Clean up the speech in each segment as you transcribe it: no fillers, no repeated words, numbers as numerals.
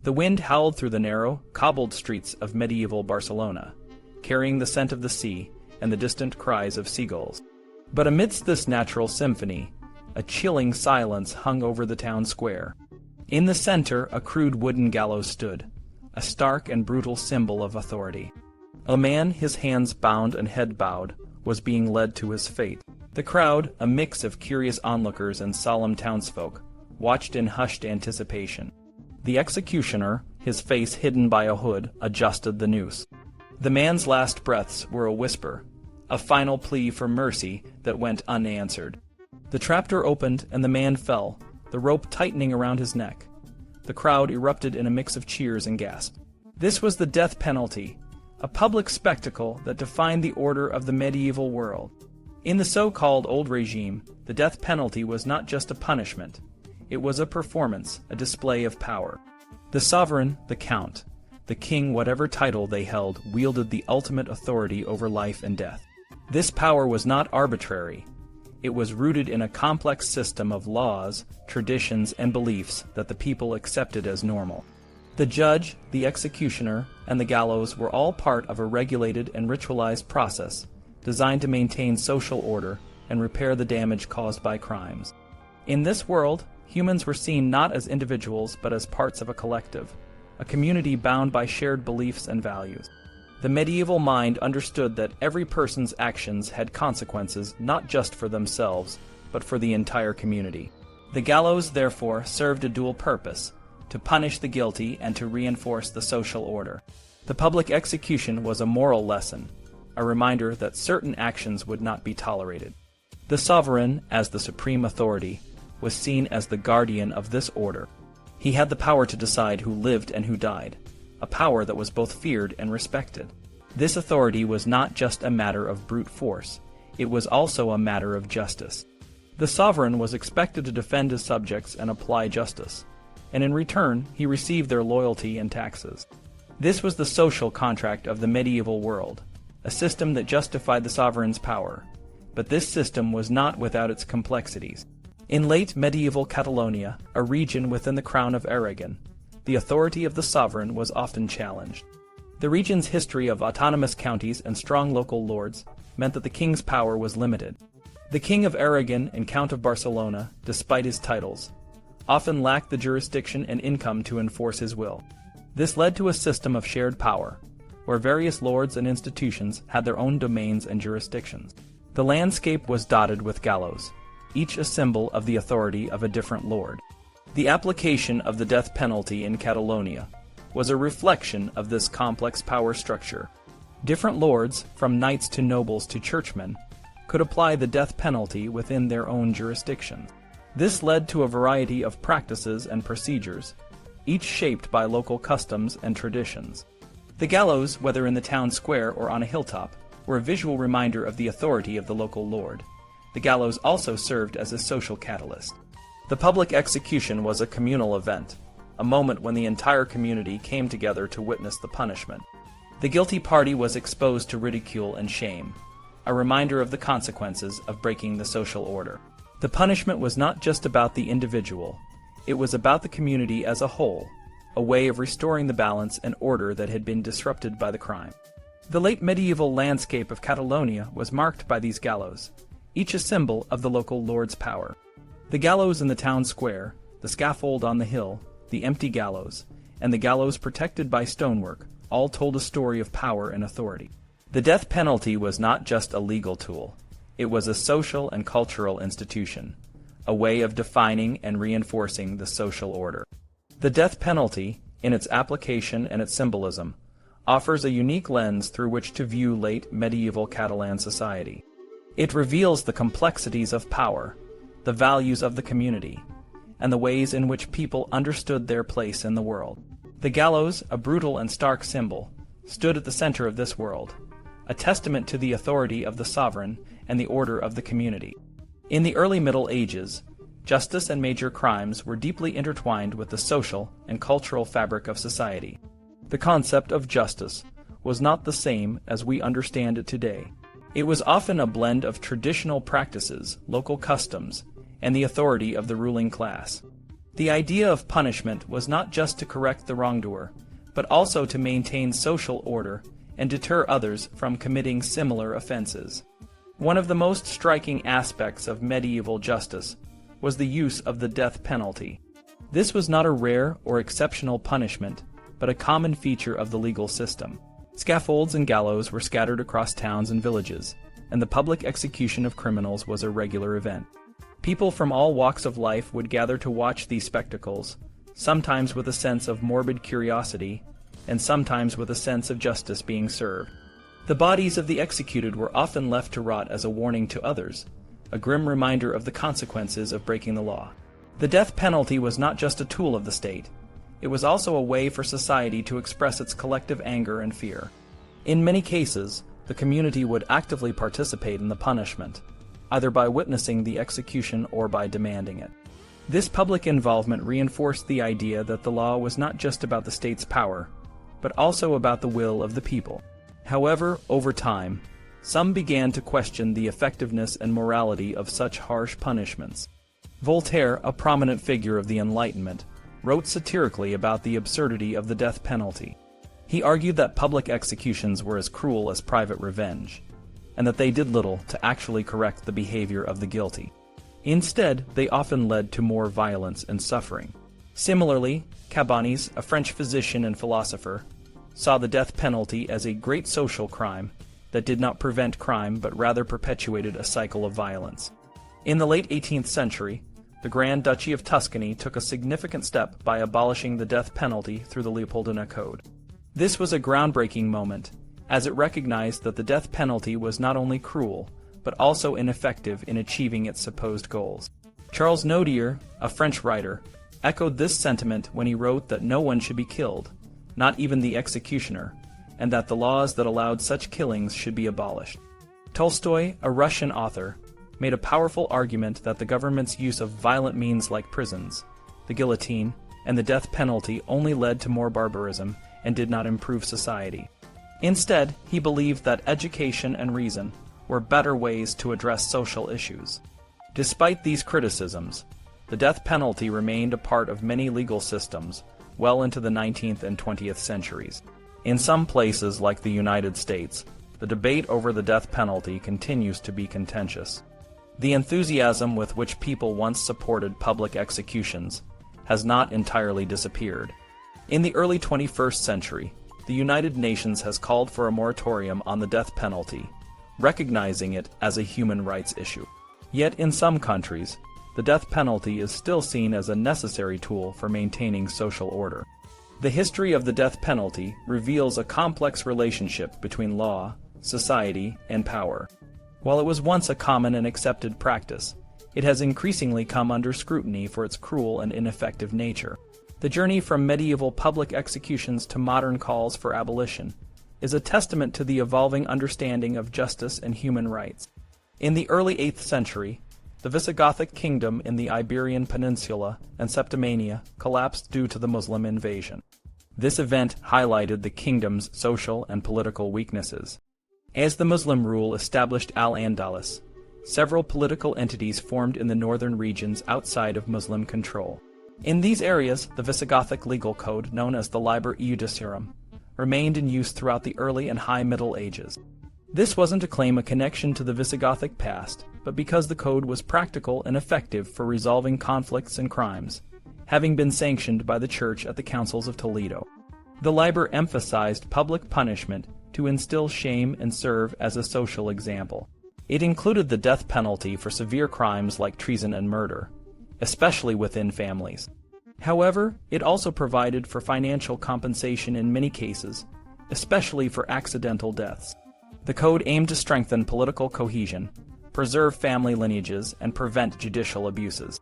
The wind howled through the narrow, cobbled streets of medieval Barcelona, carrying the scent of the sea and the distant cries of seagulls. But amidst this natural symphony, a chilling silence hung over the town square. In the center, a crude wooden gallows stood, a stark and brutal symbol of authority. A man, his hands bound and head bowed, was being led to his fate. The crowd, a mix of curious onlookers and solemn townsfolk, watched in hushed anticipation. The executioner, his face hidden by a hood, adjusted the noose. The man's last breaths were a whisper, a final plea for mercy that went unanswered. The trapdoor opened and the man fell, the rope tightening around his neck. The crowd erupted in a mix of cheers and gasps. This was the death penalty, a public spectacle that defined the order of the medieval world. In the so-called old regime, the death penalty was not just a punishment. It was a performance, a display of power. The sovereign, the count, the king, whatever title they held, wielded the ultimate authority over life and death. This power was not arbitrary. It was rooted in a complex system of laws, traditions, and beliefs that the people accepted as normal. The judge, the executioner, and the gallows were all part of a regulated and ritualized process designed to maintain social order and repair the damage caused by crimes. In this world, humans were seen not as individuals but as parts of a collective, a community bound by shared beliefs and values. The medieval mind understood that every person's actions had consequences not just for themselves, but for the entire community. The gallows, therefore, served a dual purpose: to punish the guilty and to reinforce the social order. The public execution was a moral lesson, a reminder that certain actions would not be tolerated. The sovereign, as the supreme authority, was seen as the guardian of this order. He had the power to decide who lived and who died, a power that was both feared and respected. This authority was not just a matter of brute force, it was also a matter of justice. The sovereign was expected to defend his subjects and apply justice, and in return he received their loyalty and taxes. This was the social contract of the medieval world, a system that justified the sovereign's power. But this system was not without its complexities. In late medieval Catalonia, a region within the Crown of Aragon, the authority of the sovereign was often challenged. The region's history of autonomous counties and strong local lords meant that the king's power was limited. The King of Aragon and Count of Barcelona, despite his titles, often lacked the jurisdiction and income to enforce his will. This led to a system of shared power, where various lords and institutions had their own domains and jurisdictions. The landscape was dotted with gallows, each a symbol of the authority of a different lord. The application of the death penalty in Catalonia was a reflection of this complex power structure. Different lords, from knights to nobles to churchmen, could apply the death penalty within their own jurisdiction. This led to a variety of practices and procedures, each shaped by local customs and traditions. The gallows, whether in the town square or on a hilltop, were a visual reminder of the authority of the local lord. The gallows also served as a social catalyst. The public execution was a communal event, a moment when the entire community came together to witness the punishment. The guilty party was exposed to ridicule and shame, a reminder of the consequences of breaking the social order. The punishment was not just about the individual, it was about the community as a whole, a way of restoring the balance and order that had been disrupted by the crime. The late medieval landscape of Catalonia was marked by these gallows, each a symbol of the local lord's power. The gallows in the town square, the scaffold on the hill, the empty gallows, and the gallows protected by stonework all told a story of power and authority. The death penalty was not just a legal tool, it was a social and cultural institution, a way of defining and reinforcing the social order. The death penalty, in its application and its symbolism, offers a unique lens through which to view late medieval Catalan society. It reveals the complexities of power, the values of the community, and the ways in which people understood their place in the world. The gallows, a brutal and stark symbol, stood at the center of this world, a testament to the authority of the sovereign and the order of the community. In the early Middle Ages, justice and major crimes were deeply intertwined with the social and cultural fabric of society. The concept of justice was not the same as we understand it today. It was often a blend of traditional practices, local customs, and the authority of the ruling class. The idea of punishment was not just to correct the wrongdoer, but also to maintain social order and deter others from committing similar offenses. One of the most striking aspects of medieval justice was the use of the death penalty. This was not a rare or exceptional punishment, but a common feature of the legal system. Scaffolds and gallows were scattered across towns and villages, and the public execution of criminals was a regular event. People from all walks of life would gather to watch these spectacles, sometimes with a sense of morbid curiosity, and sometimes with a sense of justice being served. The bodies of the executed were often left to rot as a warning to others, a grim reminder of the consequences of breaking the law. The death penalty was not just a tool of the state. It was also a way for society to express its collective anger and fear. In many cases, the community would actively participate in the punishment, either by witnessing the execution or by demanding it. This public involvement reinforced the idea that the law was not just about the state's power, but also about the will of the people. However, over time, some began to question the effectiveness and morality of such harsh punishments. Voltaire, a prominent figure of the Enlightenment, wrote satirically about the absurdity of the death penalty. He argued that public executions were as cruel as private revenge, and that they did little to actually correct the behavior of the guilty. Instead, they often led to more violence and suffering. Similarly, Cabanis, a French physician and philosopher, saw the death penalty as a great social crime that did not prevent crime but rather perpetuated a cycle of violence. In the late 18th century, the Grand Duchy of Tuscany took a significant step by abolishing the death penalty through the Leopoldina Code. This was a groundbreaking moment, as it recognized that the death penalty was not only cruel, but also ineffective in achieving its supposed goals. Charles Nodier, a French writer, echoed this sentiment when he wrote that no one should be killed, not even the executioner, and that the laws that allowed such killings should be abolished. Tolstoy, a Russian author, made a powerful argument that the government's use of violent means like prisons, the guillotine, and the death penalty only led to more barbarism and did not improve society. Instead, he believed that education and reason were better ways to address social issues. Despite these criticisms, the death penalty remained a part of many legal systems well into the 19th and 20th centuries. In some places, like the United States, the debate over the death penalty continues to be contentious. The enthusiasm with which people once supported public executions has not entirely disappeared. In the early 21st century, the United Nations has called for a moratorium on the death penalty, recognizing it as a human rights issue. Yet in some countries, the death penalty is still seen as a necessary tool for maintaining social order. The history of the death penalty reveals a complex relationship between law, society, and power. While it was once a common and accepted practice, it has increasingly come under scrutiny for its cruel and ineffective nature. The journey from medieval public executions to modern calls for abolition is a testament to the evolving understanding of justice and human rights. In the early 8th century, the Visigothic kingdom in the Iberian Peninsula and Septimania collapsed due to the Muslim invasion. This event highlighted the kingdom's social and political weaknesses. As the Muslim rule established Al-Andalus, several political entities formed in the northern regions outside of Muslim control. In these areas, the Visigothic legal code, known as the Liber Iudiciarum, remained in use throughout the early and high Middle Ages. This wasn't to claim a connection to the Visigothic past, but because the code was practical and effective for resolving conflicts and crimes, having been sanctioned by the Church at the Councils of Toledo. The Liber emphasized public punishment to instill shame and serve as a social example. It included the death penalty for severe crimes like treason and murder, especially within families. However, it also provided for financial compensation in many cases, especially for accidental deaths. The code aimed to strengthen political cohesion, preserve family lineages, and prevent judicial abuses.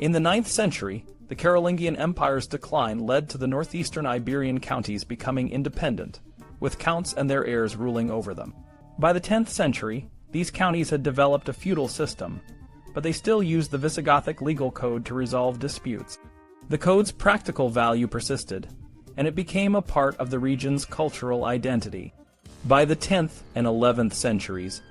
In the 9th century, the Carolingian Empire's decline led to the northeastern Iberian counties becoming independent, with counts and their heirs ruling over them. By the 10th century, these counties had developed a feudal system, but they still used the Visigothic legal code to resolve disputes. The code's practical value persisted, and it became a part of the region's cultural identity. By the 10th and 11th centuries,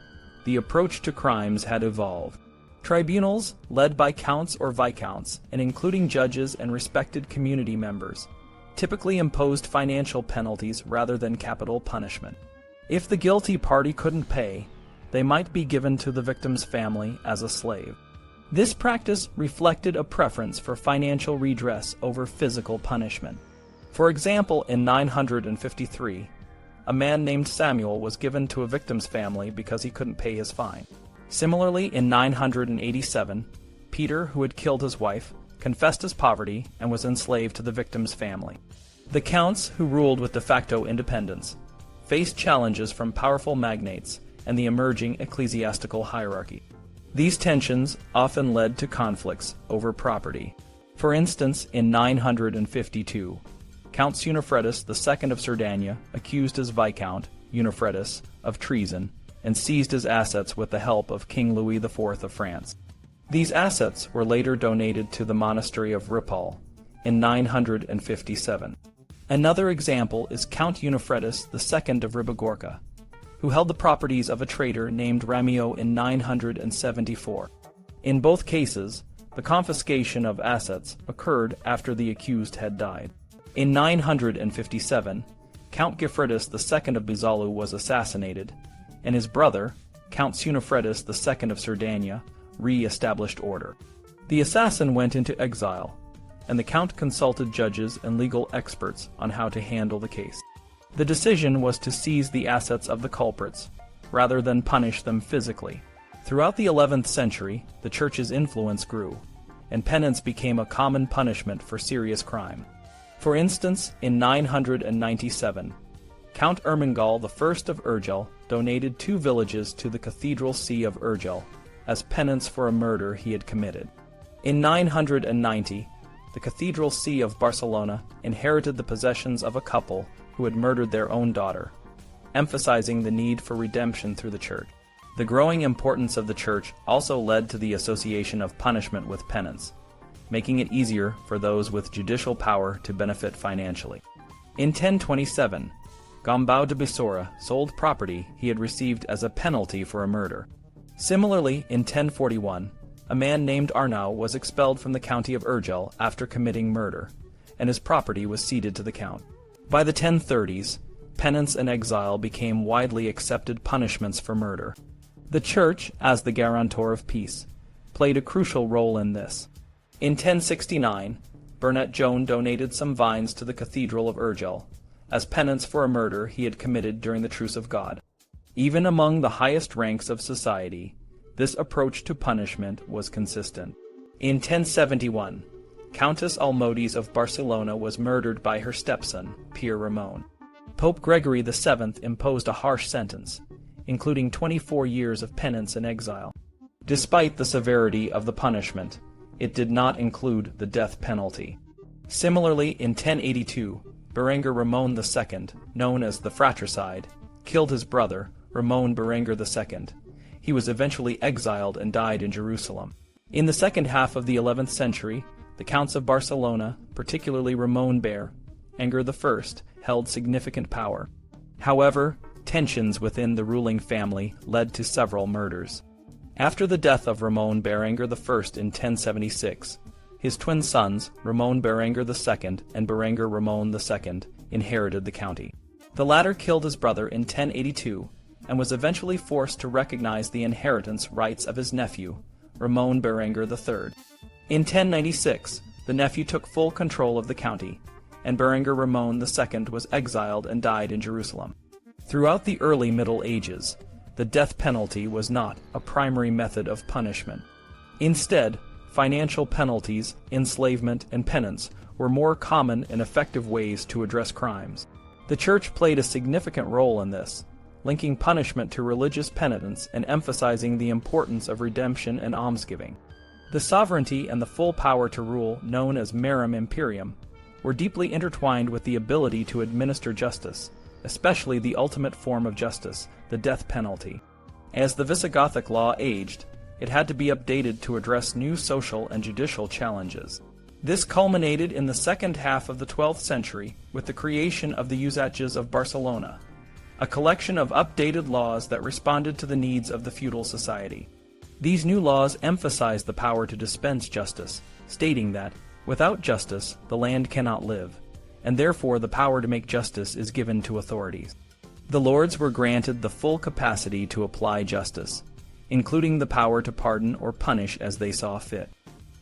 the approach to crimes had evolved. Tribunals, led by counts or viscounts, and including judges and respected community members, typically imposed financial penalties rather than capital punishment. If the guilty party couldn't pay, they might be given to the victim's family as a slave. This practice reflected a preference for financial redress over physical punishment. For example, in 953, a man named Samuel was given to a victim's family because he couldn't pay his fine. Similarly, in 987, Peter, who had killed his wife, confessed his poverty and was enslaved to the victim's family. The counts, who ruled with de facto independence, faced challenges from powerful magnates and the emerging ecclesiastical hierarchy. These tensions often led to conflicts over property. For instance, in 952, Count Unifredus II of Cerdagne accused his viscount, Unifredus, of treason and seized his assets with the help of King Louis IV of France. These assets were later donated to the monastery of Ripoll in 957. Another example is Count Unifredus II of Ribagorça, who held the properties of a trader named Ramio in 974. In both cases, the confiscation of assets occurred after the accused had died. In 957, Count Gifredus II of Bizalu was assassinated, and his brother, Count Unifredus II of Cerdagne, re-established order. The assassin went into exile, and the count consulted judges and legal experts on how to handle the case. The decision was to seize the assets of the culprits, rather than punish them physically. Throughout the 11th century, the Church's influence grew, and penance became a common punishment for serious crime. For instance, in 997, Count Ermengal I of Urgell donated 2 villages to the Cathedral See of Urgell as penance for a murder he had committed. In 990, the Cathedral See of Barcelona inherited the possessions of a couple who had murdered their own daughter, emphasizing the need for redemption through the Church. The growing importance of the Church also led to the association of punishment with penance, making it easier for those with judicial power to benefit financially. In 1027, Gombau de Bissora sold property he had received as a penalty for a murder. Similarly, in 1041, a man named Arnau was expelled from the county of Urgell after committing murder, and his property was ceded to the count. By the 1030s, penance and exile became widely accepted punishments for murder. The Church, as the guarantor of peace, played a crucial role in this. In 1069, Bernat Joan donated some vines to the Cathedral of Urgell, as penance for a murder he had committed during the Truce of God. Even among the highest ranks of society, this approach to punishment was consistent. In 1071, Countess Almodis of Barcelona was murdered by her stepson, Pierre Ramon. Pope Gregory VII imposed a harsh sentence, including 24 years of penance and exile. Despite the severity of the punishment, it did not include the death penalty. Similarly, in 1082, Berengar Ramon II, known as the Fratricide, killed his brother, Ramon Berengar II. He was eventually exiled and died in Jerusalem. In the second half of the 11th century, the counts of Barcelona, particularly Ramon Berengar I, held significant power. However, tensions within the ruling family led to several murders. After the death of Ramon Berengar I in 1076, his twin sons, Ramon Berengar II and Berengar Ramon II, inherited the county. The latter killed his brother in 1082 and was eventually forced to recognize the inheritance rights of his nephew, Ramon Berengar III. In 1096, the nephew took full control of the county, and Berengar Ramon II was exiled and died in Jerusalem. Throughout the early Middle Ages, the death penalty was not a primary method of punishment. Instead, financial penalties, enslavement, and penance were more common and effective ways to address crimes. The Church played a significant role in this, linking punishment to religious penitence and emphasizing the importance of redemption and almsgiving. The sovereignty and the full power to rule, known as merum imperium, were deeply intertwined with the ability to administer justice, especially the ultimate form of justice, the death penalty. As the Visigothic law aged, it had to be updated to address new social and judicial challenges. This culminated in the second half of the 12th century with the creation of the Usages of Barcelona, a collection of updated laws that responded to the needs of the feudal society. These new laws emphasized the power to dispense justice, stating that, without justice, the land cannot live, and therefore the power to make justice is given to authorities. The lords were granted the full capacity to apply justice, including the power to pardon or punish as they saw fit.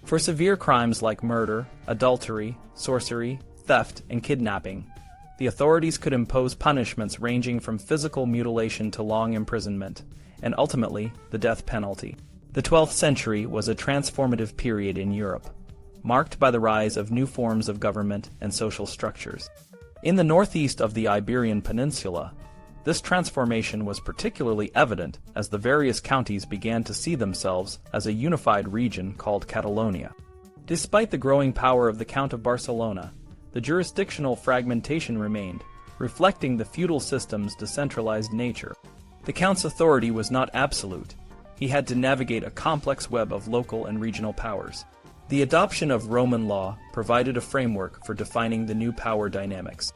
For severe crimes like murder, adultery, sorcery, theft, and kidnapping, the authorities could impose punishments ranging from physical mutilation to long imprisonment, and ultimately the death penalty. The 12th century was a transformative period in Europe, marked by the rise of new forms of government and social structures. In the northeast of the Iberian Peninsula, this transformation was particularly evident as the various counties began to see themselves as a unified region called Catalonia. Despite the growing power of the Count of Barcelona, the jurisdictional fragmentation remained, reflecting the feudal system's decentralized nature. The Count's authority was not absolute. He had to navigate a complex web of local and regional powers. The adoption of Roman law provided a framework for defining the new power dynamics.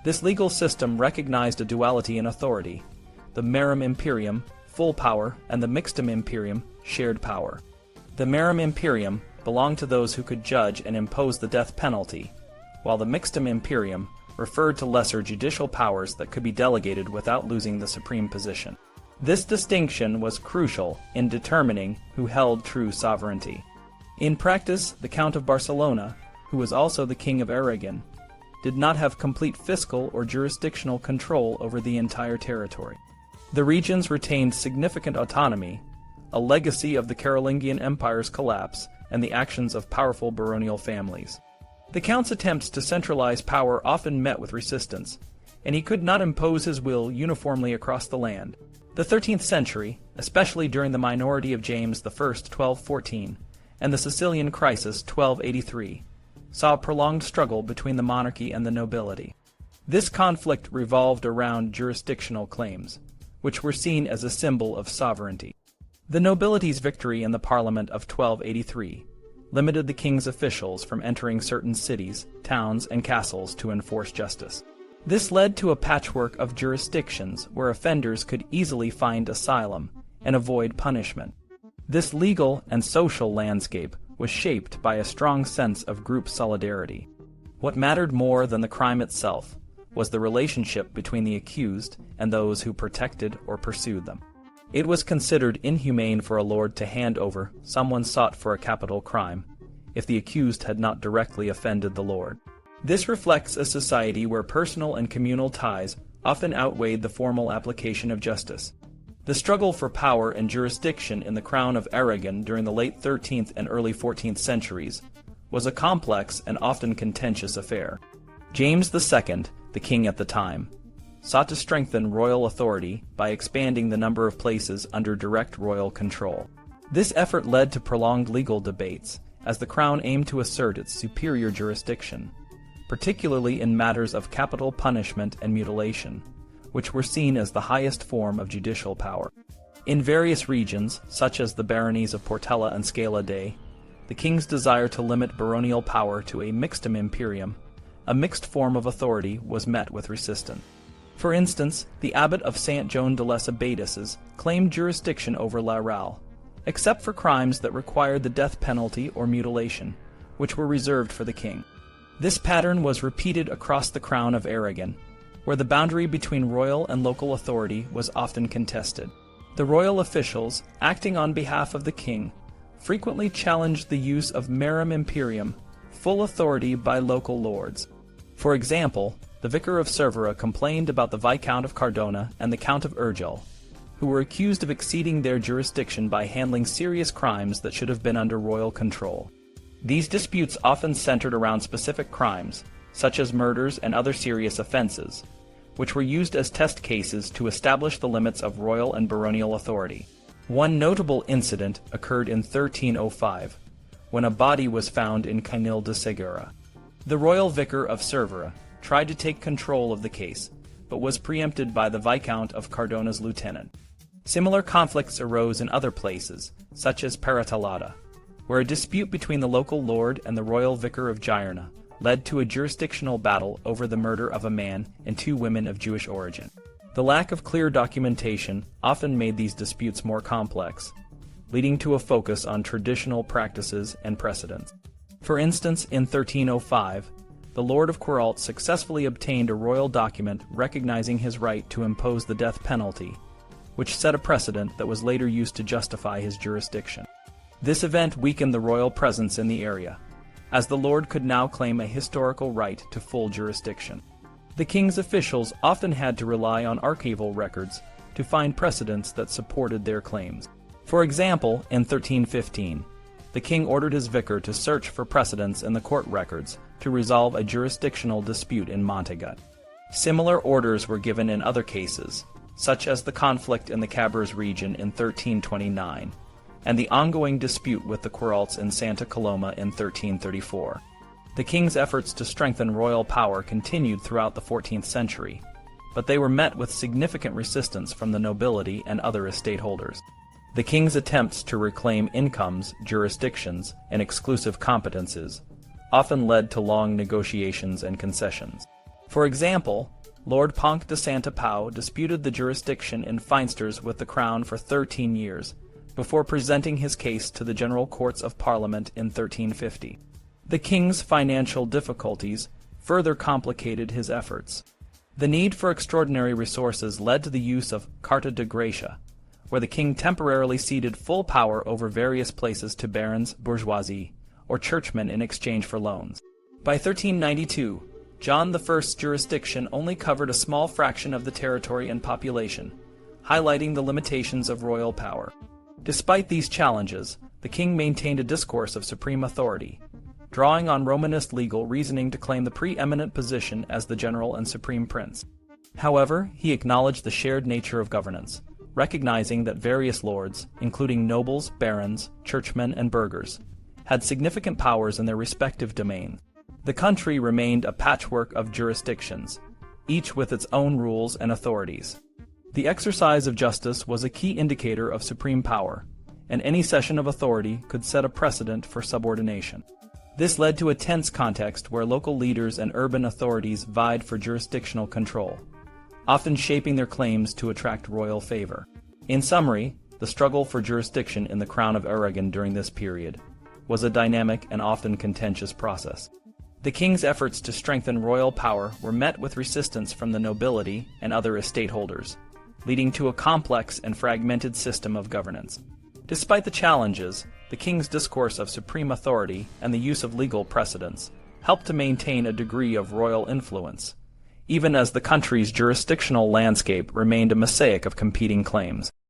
This legal system recognized a duality in authority: the merum imperium, full power, and the mixtum imperium, shared power. The merum imperium belonged to those who could judge and impose the death penalty, while the mixtum imperium referred to lesser judicial powers that could be delegated without losing the supreme position. This distinction was crucial in determining who held true sovereignty. In practice, the Count of Barcelona, who was also the King of Aragon, did not have complete fiscal or jurisdictional control over the entire territory. The regions retained significant autonomy, a legacy of the Carolingian Empire's collapse and the actions of powerful baronial families. The Count's attempts to centralize power often met with resistance, and he could not impose his will uniformly across the land. The 13th century, especially during the minority of James I 1214 and the Sicilian crisis 1283, saw a prolonged struggle between the monarchy and the nobility. This conflict revolved around jurisdictional claims, which were seen as a symbol of sovereignty. The nobility's victory in the Parliament of 1283 limited the king's officials from entering certain cities, towns, and castles to enforce justice. This led to a patchwork of jurisdictions where offenders could easily find asylum and avoid punishment. This legal and social landscape was shaped by a strong sense of group solidarity. What mattered more than the crime itself was the relationship between the accused and those who protected or pursued them. It was considered inhumane for a lord to hand over someone sought for a capital crime if the accused had not directly offended the lord. This reflects a society where personal and communal ties often outweighed the formal application of justice. The struggle for power and jurisdiction in the Crown of Aragon during the late 13th and early 14th centuries was a complex and often contentious affair. James II, the king at the time, sought to strengthen royal authority by expanding the number of places under direct royal control. This effort led to prolonged legal debates as the crown aimed to assert its superior jurisdiction, particularly in matters of capital punishment and mutilation, which were seen as the highest form of judicial power. In various regions, such as the baronies of Portella and Scala Dei, the king's desire to limit baronial power to a mixtum imperium, a mixed form of authority, was met with resistance. For instance, the abbot of Saint Joan de les Abadesses claimed jurisdiction over La Ralle, except for crimes that required the death penalty or mutilation, which were reserved for the king. This pattern was repeated across the Crown of Aragon, where the boundary between royal and local authority was often contested. The royal officials, acting on behalf of the king, frequently challenged the use of merum imperium, full authority by local lords. For example, the Vicar of Cervera complained about the Viscount of Cardona and the Count of Urgell, who were accused of exceeding their jurisdiction by handling serious crimes that should have been under royal control. These disputes often centered around specific crimes, such as murders and other serious offenses, which were used as test cases to establish the limits of royal and baronial authority. One notable incident occurred in 1305, when a body was found in Canil de Segura. The royal vicar of Cervera tried to take control of the case, but was preempted by the Viscount of Cardona's lieutenant. Similar conflicts arose in other places, such as Paratallada, where a dispute between the local lord and the royal vicar of Girona led to a jurisdictional battle over the murder of a man and two women of Jewish origin. The lack of clear documentation often made these disputes more complex, leading to a focus on traditional practices and precedents. For instance, in 1305, the Lord of Queralt successfully obtained a royal document recognizing his right to impose the death penalty, which set a precedent that was later used to justify his jurisdiction. This event weakened the royal presence in the area, as the Lord could now claim a historical right to full jurisdiction. The king's officials often had to rely on archival records to find precedents that supported their claims. For example, in 1315, the king ordered his vicar to search for precedents in the court records to resolve a jurisdictional dispute in Montaigut. Similar orders were given in other cases, such as the conflict in the Cabres region in 1329, and the ongoing dispute with the Queralts in Santa Coloma in 1334. The king's efforts to strengthen royal power continued throughout the 14th century, but they were met with significant resistance from the nobility and other estate holders. The king's attempts to reclaim incomes, jurisdictions, and exclusive competences often led to long negotiations and concessions. For example, Lord Ponc de Santa Pau disputed the jurisdiction in Feinsters with the crown for 13 years, before presenting his case to the General Courts of Parliament in 1350. The king's financial difficulties further complicated his efforts. The need for extraordinary resources led to the use of Carta de Gratia, where the king temporarily ceded full power over various places to barons, bourgeoisie, or churchmen in exchange for loans. By 1392, John I's jurisdiction only covered a small fraction of the territory and population, highlighting the limitations of royal power. Despite these challenges, the king maintained a discourse of supreme authority, drawing on Romanist legal reasoning to claim the preeminent position as the general and supreme prince. However, he acknowledged the shared nature of governance, recognizing that various lords, including nobles, barons, churchmen, and burghers, had significant powers in their respective domains. The country remained a patchwork of jurisdictions, each with its own rules and authorities. The exercise of justice was a key indicator of supreme power, and any cession of authority could set a precedent for subordination. This led to a tense context where local leaders and urban authorities vied for jurisdictional control, often shaping their claims to attract royal favor. In summary, the struggle for jurisdiction in the Crown of Aragon during this period was a dynamic and often contentious process. The king's efforts to strengthen royal power were met with resistance from the nobility and other estate holders, leading to a complex and fragmented system of governance. Despite the challenges, the king's discourse of supreme authority and the use of legal precedents helped to maintain a degree of royal influence, even as the country's jurisdictional landscape remained a mosaic of competing claims.